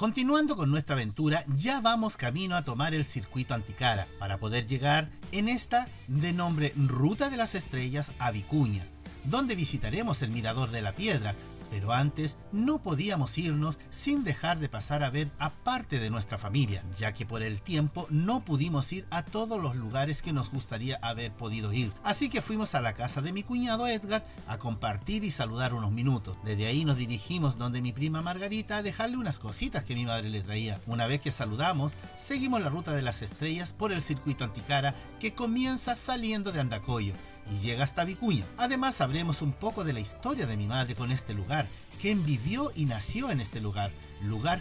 Continuando con nuestra aventura, ya vamos camino a tomar el circuito Anticara para poder llegar en esta de nombre Ruta de las Estrellas a Vicuña, donde visitaremos el Mirador de la Piedra. Pero antes no podíamos irnos sin dejar de pasar a ver a parte de nuestra familia, ya que por el tiempo no pudimos ir a todos los lugares que nos gustaría haber podido ir. Así que fuimos a la casa de mi cuñado Edgar a compartir y saludar unos minutos. Desde ahí nos dirigimos donde mi prima Margarita a dejarle unas cositas que mi madre le traía. Una vez que saludamos, seguimos la Ruta de las Estrellas por el circuito Anticara que comienza saliendo de Andacollo y llega hasta Vicuña. Además sabremos un poco de la historia de mi madre con este lugar, quien vivió y nació en este lugar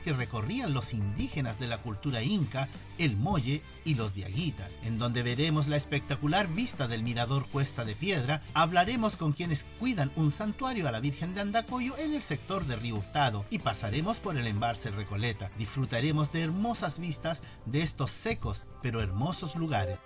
que recorrían los indígenas de la cultura inca, el Molle y los Diaguitas, en donde veremos la espectacular vista del mirador Cuesta de Piedra. Hablaremos con quienes cuidan un santuario a la Virgen de Andacollo en el sector de Río Hurtado y pasaremos por el embalse Recoleta. Disfrutaremos de hermosas vistas de estos secos pero hermosos lugares.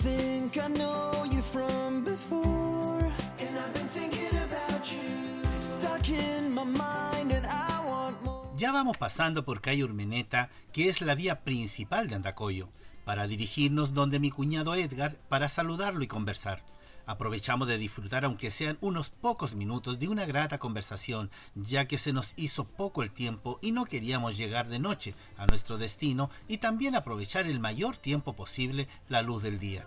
Think I know you from before, and I've been thinking about you, stuck in my mind and I want more. Ya vamos pasando por calle Urmeneta, que es la vía principal de Andacollo, para dirigirnos donde mi cuñado Edgar para saludarlo y conversar. Aprovechamos de disfrutar aunque sean unos pocos minutos de una grata conversación, ya que se nos hizo poco el tiempo y no queríamos llegar de noche a nuestro destino y también aprovechar el mayor tiempo posible la luz del día.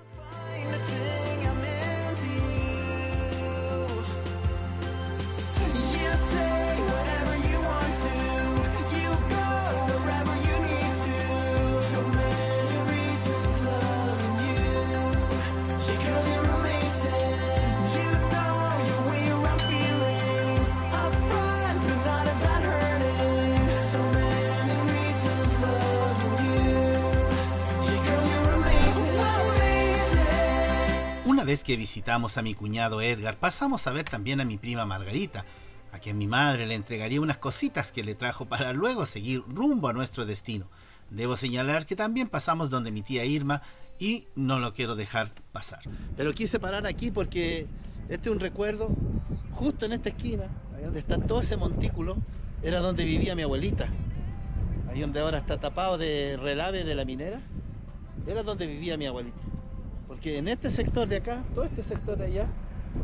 Una vez que visitamos a mi cuñado Edgar, pasamos a ver también a mi prima Margarita, a quien mi madre le entregaría unas cositas que le trajo para luego seguir rumbo a nuestro destino. Debo señalar que también pasamos donde mi tía Irma y no lo quiero dejar pasar. Pero quise parar aquí porque este es un recuerdo. Justo en esta esquina, ahí donde está todo ese montículo, era donde vivía mi abuelita. Ahí donde ahora está tapado de relave de la minera, era donde vivía mi abuelita. Porque en este sector de acá, todo este sector de allá,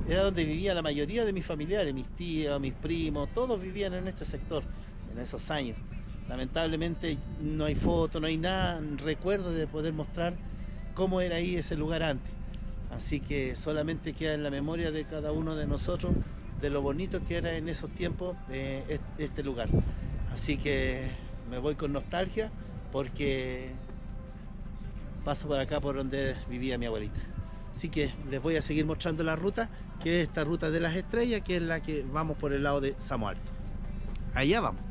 era donde vivía la mayoría de mis familiares, mis tíos, mis primos, todos vivían en este sector, en esos años. Lamentablemente no hay fotos, no hay nada, recuerdo de poder mostrar cómo era ahí ese lugar antes. Así que solamente queda en la memoria de cada uno de nosotros de lo bonito que era en esos tiempos este lugar. Así que me voy con nostalgia porque paso por acá por donde vivía mi abuelita. Así que les voy a seguir mostrando la ruta, que es esta Ruta de las Estrellas, que es la que vamos por el lado de Samo Alto. Allá vamos.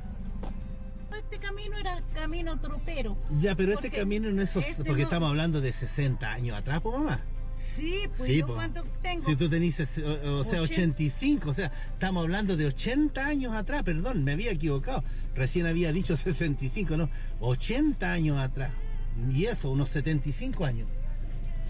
Este camino era el camino tropero. Ya, pero este camino no es... porque no... estamos hablando de 60 años atrás, ¿pues, mamá? Sí, pues sí, yo cuánto tengo. Si tú tenés, o sea, 85, o sea, estamos hablando de 80 años atrás, perdón, me había equivocado. Recién había dicho 65, no, 80 años atrás. Y eso, unos 75 años.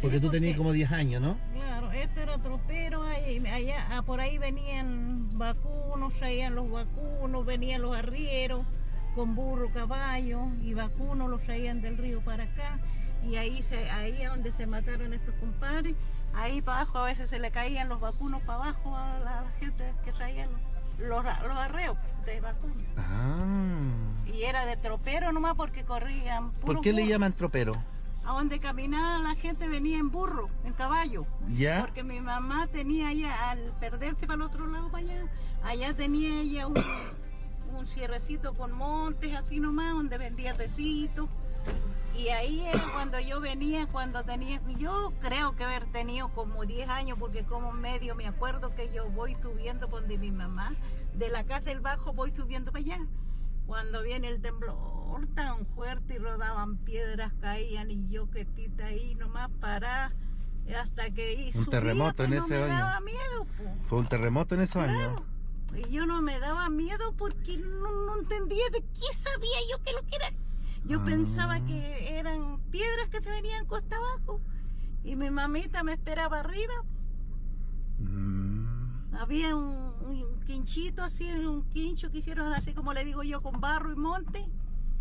Porque tú tenías como 10 años, ¿no? Claro, este era tropero, allá, por ahí venían vacunos, traían los vacunos, venían los arrieros con burro, caballo y vacunos, los traían del río para acá. Y ahí es donde se mataron estos compadres. Ahí para abajo a veces se le caían los vacunos para abajo a la gente que traían los arreos de vacunos. Ah. Y era de tropero nomás porque corrían puros. ¿Por qué le burros. llaman tropero? A donde caminaba la gente venía en burro, en caballo. ¿Ya? Porque mi mamá tenía allá, al perderse para el otro lado para allá tenía ella un cierrecito con montes así nomás, donde vendía tecitos. Y ahí era cuando yo venía, yo creo que haber tenido como 10 años, porque como medio me acuerdo que yo voy subiendo por donde mi mamá, de la casa del bajo voy subiendo para allá. Cuando viene el temblor tan fuerte y rodaban piedras, caían y yo quietita ahí nomás parada hasta que hizo un terremoto en ese año. No me daba miedo, po. Fue un terremoto en esos años. Y yo no me daba miedo porque no entendía de qué sabía yo que lo que era. Yo pensaba que eran piedras que se venían costa abajo y mi mamita me esperaba arriba. había un quinchito así, un quincho que hicieron así como le digo yo, con barro y monte.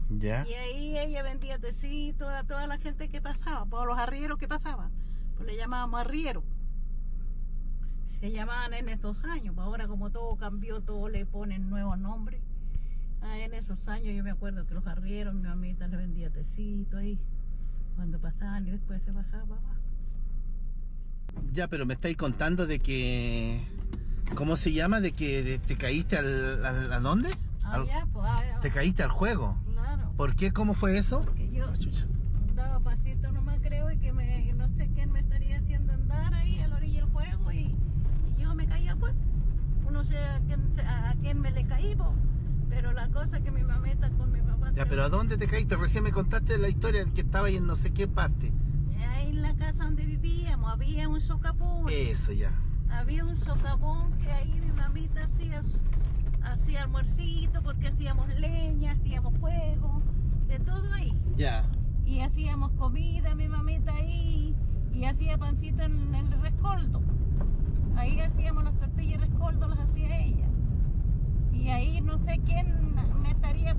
Ya. Y ahí ella vendía tecitos a toda la gente que pasaba, a los arrieros que pasaban. Pues le llamábamos arrieros. Se llamaban en estos años, pues ahora como todo cambió, todo le ponen nuevos nombres. En esos años yo me acuerdo que los arrieros, mi mamita le vendía tecitos ahí, cuando pasaban y después se bajaba abajo. Ya, pero me estáis contando de que... ¿Cómo se llama? De que te caíste ¿a dónde? Te caíste al juego. Claro. ¿Por qué? ¿Cómo fue eso? Porque yo andaba pasito nomás creo y que no sé quién me estaría haciendo andar ahí a la orilla del juego y yo me caí al juego. Uno sé a quién me le caí, po. Pero la cosa es que mi mamita con mi papá... Ya, pero ¿a dónde te caíste? Recién me contaste la historia de que estaba ahí en no sé qué parte. Ahí en la casa donde vivíamos había un socavón. Eso ya. Había un socavón que ahí mi mamita hacía almuercito porque hacíamos leña, hacíamos fuego, de todo ahí. Ya. Y hacíamos comida, mi mamita ahí, y hacía pancito en el rescoldo. Ahí hacíamos las tortillas de rescoldo, las hacía ella. Y ahí no sé quién me estaría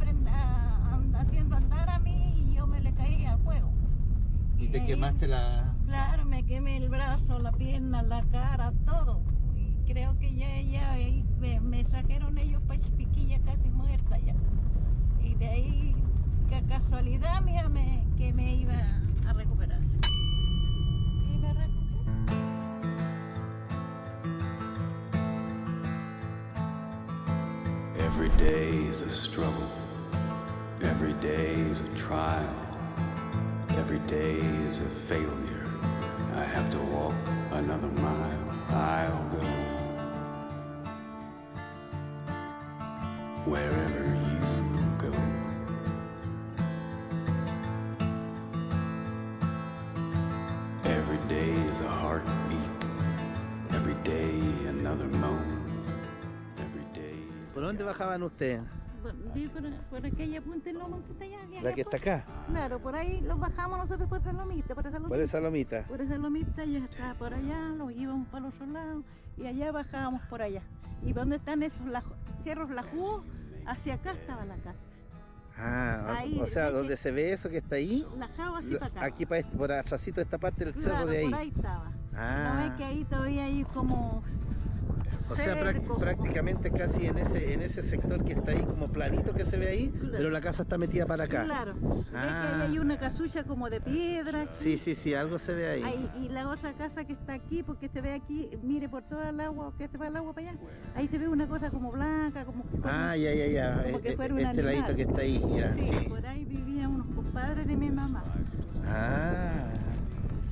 haciendo andar a mí y yo me le caía al fuego. ¿Y te ahí, quemaste la...? Claro, me quemé el brazo, la pierna, la cara, todo. Y creo que ya ahí me trajeron ellos para Chipiquilla casi muerta ya. Y de ahí, que casualidad mía, que me iba a recuperar. Y me recuperé. Every day is a struggle. Every day is a trial. Every day is a failure. I have to walk another mile. I'll go wherever you go. Every day is a heartbeat. Every day another moan. Every day is ¿Por dónde bajaban ustedes? Vi por aquella punta del lomo que está allá. ¿La que está acá? Claro, por ahí los bajamos nosotros por esa lomita, por esa lomita. Por esa lomita. Por esa lomita ya está por allá, los íbamos para el otro lado y allá bajábamos por allá. Y donde están esos cerros lajudos, hacia acá estaba la casa. Ah, Ahí, o sea, ¿ves donde que- se ve eso que está ahí, Lajado así para acá. aquí por atrásito de esta parte del cerro Claro, de ahí. por ahí estaba. Ah. ¿No ves que ahí todavía hay como O sea, cerco? prácticamente casi en ese sector que está ahí como planito que se ve ahí, Claro. pero la casa está metida para acá. Claro. ¿Ves que ahí hay una casucha como de piedra? Sí, algo se ve ahí. Ahí, y la otra casa que está aquí, porque se ve aquí, mire por todo el agua, que se va el agua para allá, ahí se ve una cosa como blanca, como que fuera, Ah, ya. como que fuera un Este animal. ladito que está ahí, ya. Sí, Sí. por ahí vivían unos compadres de mi mamá. Ah,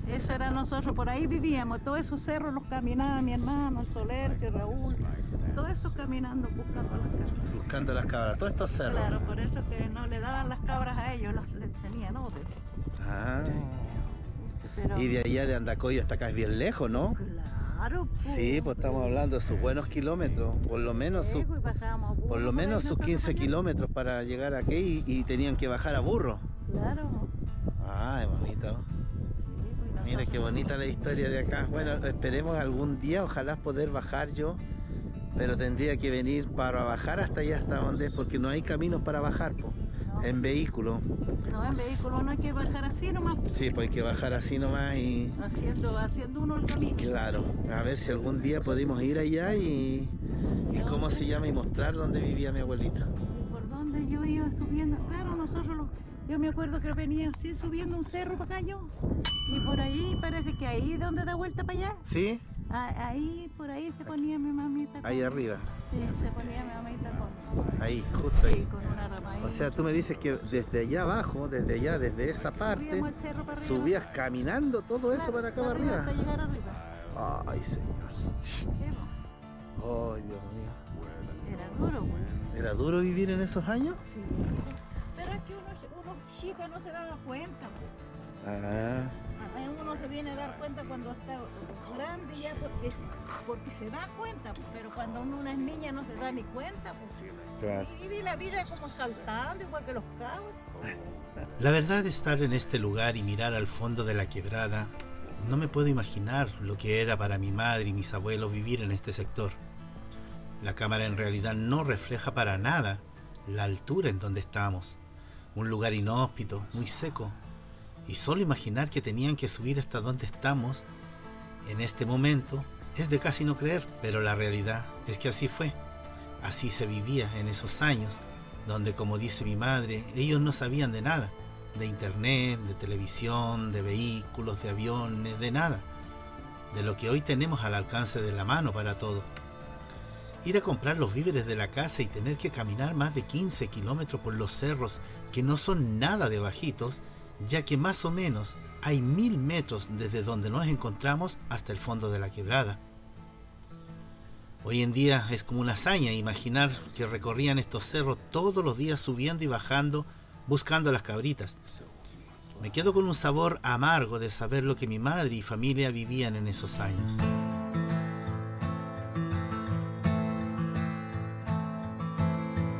Eso era nosotros, por ahí vivíamos, todos esos cerros los caminaba mi hermano, el Solercio, Raúl, todos esos caminando buscando las cabras. buscando las cabras, todos estos cerros. Claro, por eso que no le daban las cabras a ellos, les tenían otros. Ah. Pero, Y de allá de Andacoyo hasta acá es bien lejos, ¿no? claro, Sí, pues estamos hablando de sus buenos kilómetros, por lo menos sus, lejos, y bajábamos a burro por lo por ahí menos sus nosotros 15 allá. kilómetros para llegar aquí y tenían que bajar a burro. Claro. Ay, bonito. Sí, pues Mira nosotros- qué bonita la historia de acá. Bueno, esperemos algún día, ojalá poder bajar yo, pero tendría que venir para bajar hasta allá, hasta donde es, porque no hay caminos para bajar, po, No. en vehículo. No, en vehículo no hay que bajar así nomás, Sí, pues hay que bajar así nomás y haciendo uno el camino. claro, a ver si algún día podemos ir allá y cómo se llama y mostrar dónde vivía mi abuelita. Y por donde yo iba subiendo, claro, yo me acuerdo que venía así subiendo un cerro para acá yo. Y por ahí parece que ahí donde da vuelta para allá, ¿Sí? ahí por ahí se ponía mi mamita. Ahí arriba, Sí, se ponía mi mamita con, ahí, justo sí, ahí. con una rama ahí. O sea, tú me dices que desde allá abajo, desde esa parte, Subíamos el cerro para arriba. subías caminando todo eso Claro, para acá para arriba. hasta llegar arriba. Ay, señor. Sí, po. Ay, Dios mío. Era duro, pues. ¿Era duro vivir en esos años? Sí. Pero es que uno chico no se daba cuenta, pues. Ah, Uno se viene a dar cuenta cuando está grande ya porque se da cuenta, pues, pero cuando uno es niña no se da ni cuenta. Pues. claro. Y viví la vida como saltando, igual que los cabos. La verdad, estar en este lugar y mirar al fondo de la quebrada, no me puedo imaginar lo que era para mi madre y mis abuelos vivir en este sector. La cámara en realidad no refleja para nada la altura en donde estamos. Un lugar inhóspito, muy seco. Y solo imaginar que tenían que subir hasta donde estamos en este momento es de casi no creer, pero la realidad es que así fue. Así se vivía en esos años, donde, como dice mi madre, ellos no sabían de nada, de internet, de televisión, de vehículos, de aviones, de nada, de lo que hoy tenemos al alcance de la mano para todo. Ir a comprar los víveres de la casa y tener que caminar más de 15 kilómetros por los cerros, que no son nada de bajitos, ya que más o menos hay 1000 metros desde donde nos encontramos hasta el fondo de la quebrada. Hoy en día es como una hazaña imaginar que recorrían estos cerros todos los días subiendo y bajando buscando las cabritas. Me quedo con un sabor amargo de saber lo que mi madre y familia vivían en esos años.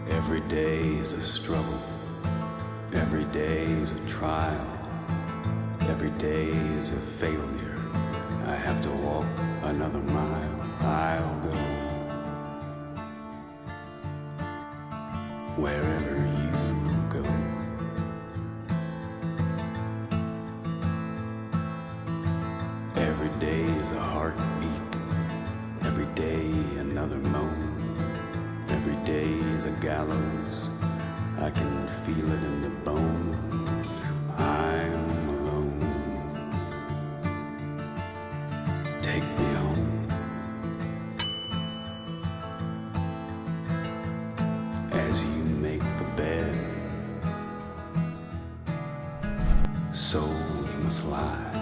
Every day is a struggle. Every day is a trial. Every day is a failure. I have to walk another mile. I'll go wherever you go. Every day is a heartbeat. Every day another moan. Every day is a gallows. I can feel it in the bone. I'm alone. Take me home. As you make the bed, so you must lie.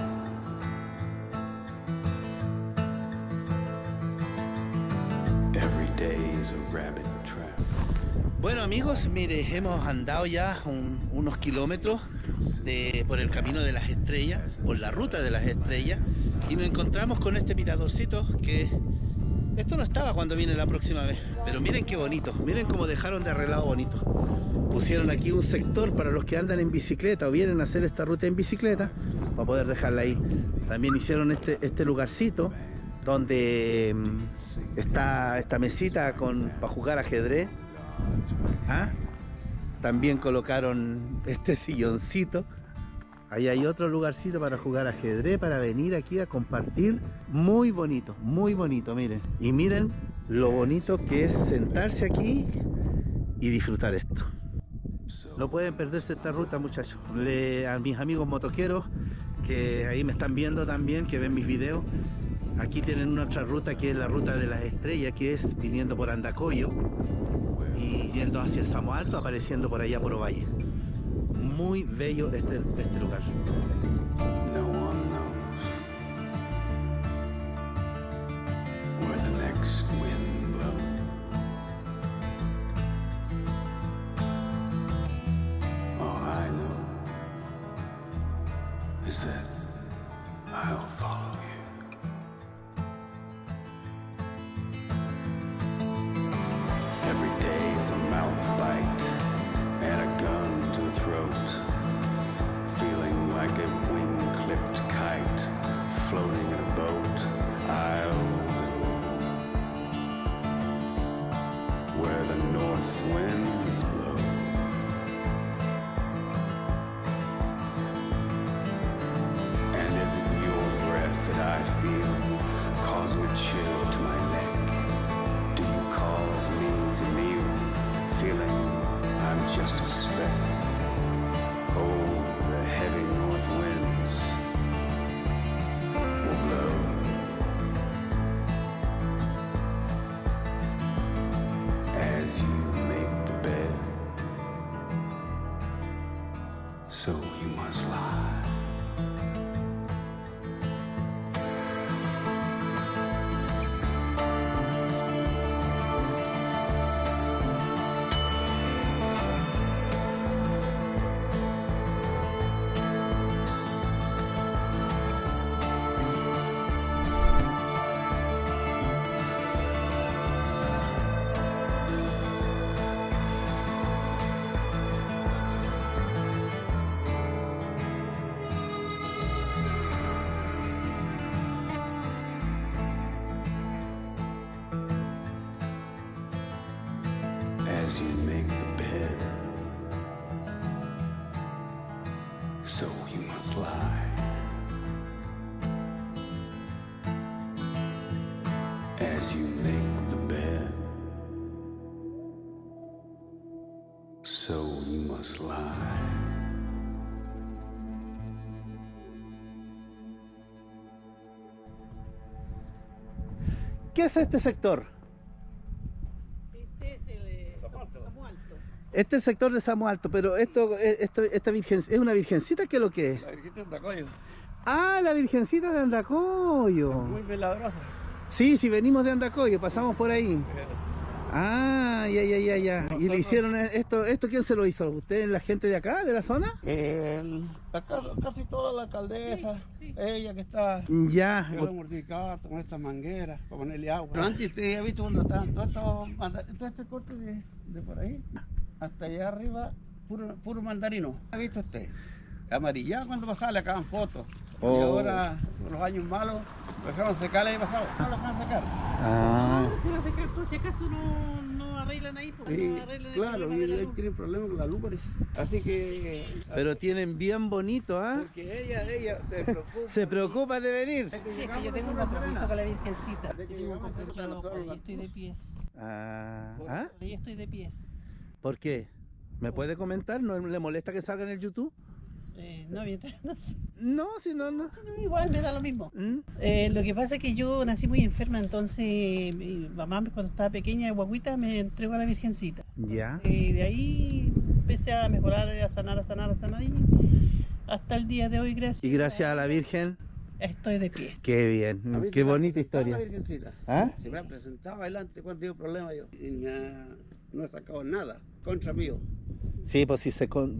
Every day is a rabbit trap. Bueno amigos, mire, hemos andado ya unos kilómetros por el camino de las estrellas, por la ruta de las estrellas, y nos encontramos con este miradorcito que esto no estaba cuando vine la próxima vez, pero miren qué bonito, miren cómo dejaron de arreglado bonito. Pusieron aquí un sector para los que andan en bicicleta o vienen a hacer esta ruta en bicicleta, para poder dejarla ahí. También hicieron este lugarcito donde está esta mesita para jugar ajedrez. ¿Ah? También colocaron este silloncito. Ahí hay otro lugarcito para jugar ajedrez, para venir aquí a compartir. Muy bonito, miren. Y miren lo bonito que es sentarse aquí y disfrutar esto. No pueden perderse esta ruta, muchachos. A mis amigos motoqueros que ahí me están viendo también, que ven mis videos, aquí tienen una otra ruta que es la ruta de las estrellas, que es viniendo por Andacollo y yendo hacia el Samo Alto, apareciendo por allá por Ovalle. Muy bello este lugar. No one knows where the next wind blows. All I know is that I'll follow you. Every day is a mouth bite and a gun to the throat, feeling like a wing-clipped kite floating in a boat. I'll go where the north winds blow. And is it your breath that I feel causing a chill to my neck? Do you cause me to kneel, feeling I'm just a speck? Oh, the heavy north winds will blow. As you make the bed, so you must lie. As you make the bed, so you must lie. As you make the bed, so you must lie. ¿Qué es este sector? Este es el Samo Alto. Este es el sector de Samo Alto, pero esta virgen, ¿es una virgencita? ¿Qué es lo que es? La Virgencita de Andacoyo, Ah, la virgencita de Andacoyo. muy milagrosa. Sí, sí, venimos de Andacoyo, pasamos por ahí. Ah, ya. ¿Y le hicieron esto quién se lo hizo? ¿Usted, la gente de acá, de la zona? Casi toda la alcaldesa, ella que está Ya. mortificada con esta manguera para ponerle agua. Pero antes usted ha visto cuando estaban todo este corte de por ahí hasta allá arriba, puro mandarino. ¿Ha visto usted? Amarillado cuando pasaba le acaban fotos. Oh. Y ahora, con los años malos, lo dejaron secar ahí bajado. No lo dejaron secar. Ah. Se va a secar, por si acaso no arreglan ahí. Porque Y, no arreglan el claro, problema de la y él luz. tiene problemas con la luz, parece. Así que... Pero tienen bien bonito, ¿ah? Porque ella se preocupa. Se preocupa de venir. Sí, es que yo tengo un compromiso con la Virgencita. De que Yo tengo un llegamos a compromiso, nosotros, por ahí las estoy de pies. ¿Ah? Por ahí estoy de pies. ¿Por qué? ¿Me puede comentar? ¿No le molesta que salga en el YouTube? No, mientras no sé. No, si no. Igual me da lo mismo. ¿Mm? Lo que pasa es que yo nací muy enferma, entonces mi mamá cuando estaba pequeña, guaguita, me entregó a la Virgencita. Ya. Y de ahí empecé a mejorar, a sanar y hasta el día de hoy, gracias. Y gracias a la Virgen, Estoy de pies. qué bien, qué bonita historia. La Virgencita. ¿Ah? Se me ha presentado adelante cuando tengo problemas yo. Y no he sacado nada contra mío. Sí, pues sí,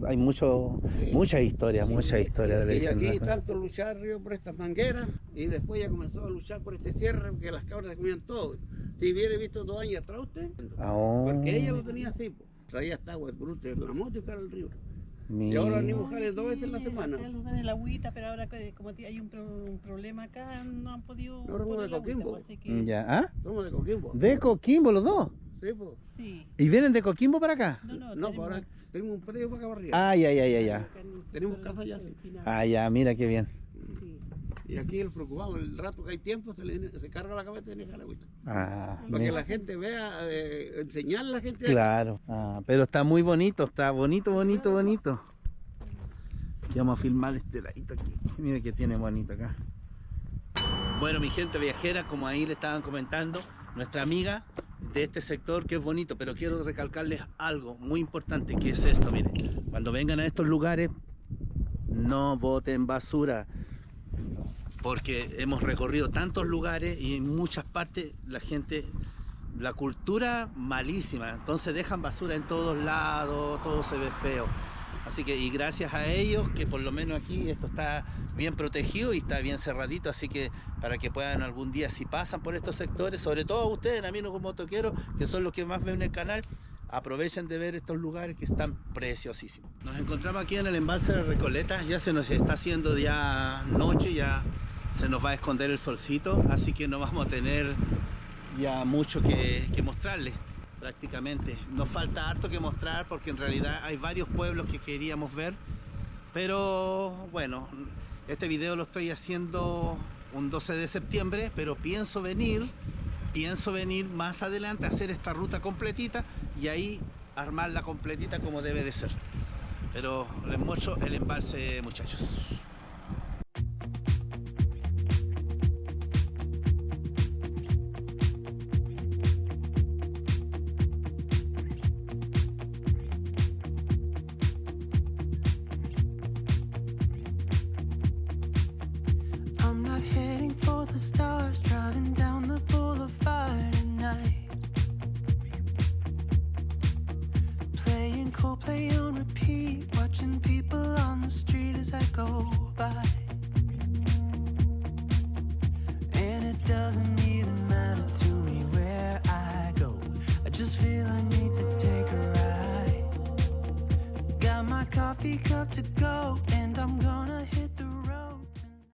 hay muchas historias de la Y Virgen. aquí tanto luchar yo por estas mangueras y después ya comenzó a luchar por este cierre porque las cabras se comían todo. Si hubiera visto 2 años atrás usted, porque ella lo tenía así, pues. Traía hasta agua de bruto de la moto y cara al río. Y ahora ni mujeres 2 veces en la semana. Acá nos dan el agüita, pero ahora como hay un problema acá, no han podido. No, somos de poner agüita, Coquimbo. pues, así que- Ya. ¿Ah? Somos de Coquimbo. De Coquimbo los dos. Sí, pues. Sí. ¿Y vienen de Coquimbo para acá? No, pues ahora tenemos un predio para acá arriba. Ah, ya. Tenemos casa allá, sí. Ah, ya, mira qué bien. Sí. Y aquí el preocupado, el rato que hay tiempo, se carga la cabeza y deja la agüita. Ah, Para que mira. la gente vea, enseñarle a la gente. Claro. Ah, pero está muy bonito, está bonito. Aquí vamos a filmar este ladito aquí. Mira que tiene bonito acá. Bueno, mi gente viajera, como ahí le estaban comentando, nuestra amiga de este sector que es bonito, pero quiero recalcarles algo muy importante, que es esto, miren. Cuando vengan a estos lugares, no boten basura, porque hemos recorrido tantos lugares y en muchas partes la cultura malísima, entonces dejan basura en todos lados, todo se ve feo. Así que, y gracias a ellos, que por lo menos aquí esto está bien protegido y está bien cerradito, así que para que puedan algún día, si pasan por estos sectores, sobre todo ustedes, amigos motoqueros, que son los que más ven el canal, aprovechen de ver estos lugares que están preciosísimos. Nos encontramos aquí en el embalse de Recoleta, ya se nos está haciendo ya noche, ya se nos va a esconder el solcito, así que no vamos a tener ya mucho que mostrarles. Prácticamente nos falta harto que mostrar porque en realidad hay varios pueblos que queríamos ver, pero bueno, este video lo estoy haciendo un 12 de septiembre, pero pienso venir más adelante a hacer esta ruta completita y ahí armarla completita como debe de ser. Pero les muestro el embalse, muchachos. I'm not heading for the stars, driving down the boulevard at night. Playing Coldplay on repeat, watching people on the street as I go by. And it doesn't even matter to me where I go, I just feel I need to take a ride. Got my coffee cup to go,